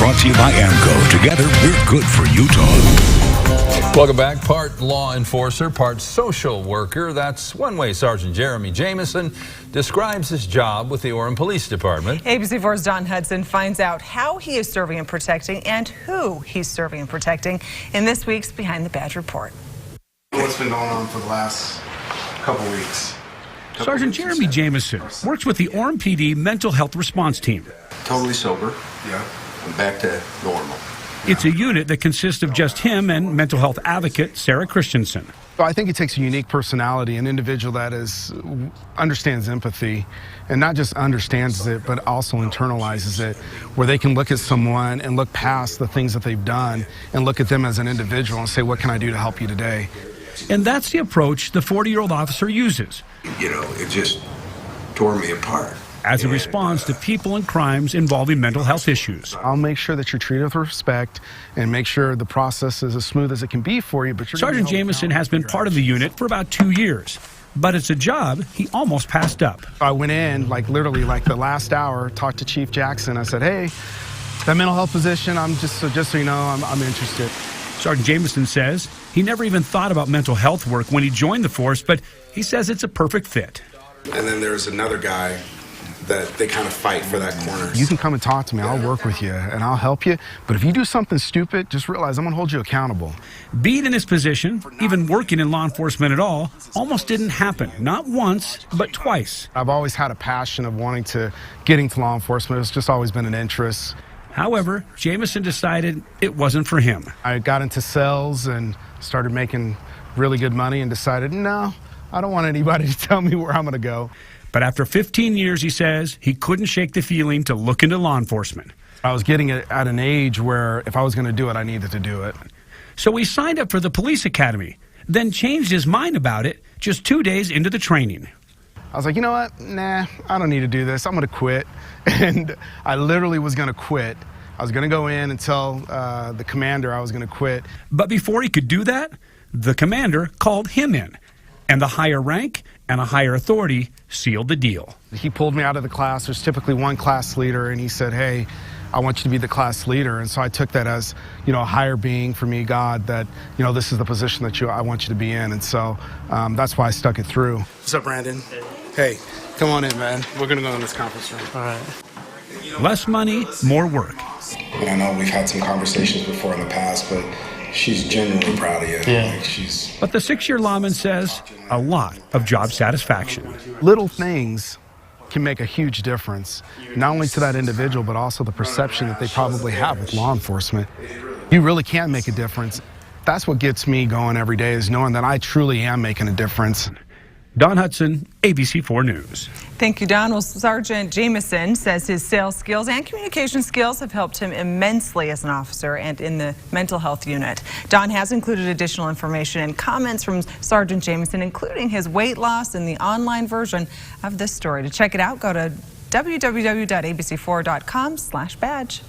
Brought to you by AMCO. Together, we're good for Utah. Welcome back. Part law enforcer, part social worker. That's one way Sergeant Jeremy Jamison describes his job with the Orem Police Department. ABC4's Don Hudson finds out how he is serving and protecting and who he's serving and protecting in this week's Behind the Badge report. What's been going on for the last couple weeks? Sergeant Jeremy Jamison works with the Orem PD mental health response team. Totally sober. Yeah. I'm back to normal. It's a unit that consists of just him and mental health advocate Sarah Christensen. I think it takes a unique personality, an individual that understands empathy, and not just understands it, but also internalizes it, where they can look at someone and look past the things that they've done and look at them as an individual and say, what can I do to help you today? And that's the approach the 40-year-old officer uses. You know, it just tore me apart. As he responds to people and crimes involving mental health issues. I'll make sure that you're treated with respect and make sure the process is as smooth as it can be for you. But Sergeant Jamison has been part of the unit for about 2 years, but it's a job he almost passed up. I went in, literally the last hour, talked to Chief Jackson. I said, hey, that mental health position, just so you know, I'm interested. Sergeant Jamison says he never even thought about mental health work when he joined the force, but he says it's a perfect fit. And then there's another guy that they kind of fight for that corner. You can come and talk to me. I'll work with you and I'll help you. But if you do something stupid, just realize I'm going to hold you accountable. Being in his position, even working in law enforcement at all, almost didn't happen. Not once, but twice. I've always had a passion of wanting to get into law enforcement. It's just always been an interest. However, Jamison decided it wasn't for him. I got into sales and started making really good money and decided, no, I don't want anybody to tell me where I'm going to go. But after 15 years, he says, he couldn't shake the feeling to look into law enforcement. I was getting at an age where if I was going to do it, I needed to do it. So he signed up for the police academy, then changed his mind about it just 2 days into the training. I was like, you know what? Nah, I don't need to do this. I'm going to quit. And I literally was going to quit. I was going to go in and tell the commander I was going to quit. But before he could do that, the commander called him in. And the higher rank and a higher authority sealed the deal. He pulled me out of the class. There's typically one class leader, and he said, hey, I want you to be the class leader. And so I took that as, a higher being for me, God, that, this is the position that I want you to be in. And so that's why I stuck it through. What's up, Brandon? Hey, come on in, man. We're going to go in this conference room. All right. Less money, more work. And I know we've had some conversations before in the past, but she's genuinely proud of you. Yeah. But the 6-year lawman says a lot of job satisfaction. Little things can make a huge difference, not only to that individual, but also the perception that they probably have with law enforcement. You really can make a difference. That's what gets me going every day, is knowing that I truly am making a difference. Don Hudson, ABC4 News. Thank you, Don. Well, Sergeant Jamison says his sales skills and communication skills have helped him immensely as an officer and in the mental health unit. Don has included additional information and comments from Sergeant Jamison, including his weight loss in the online version of this story. To check it out, go to www.abc4.com/badge.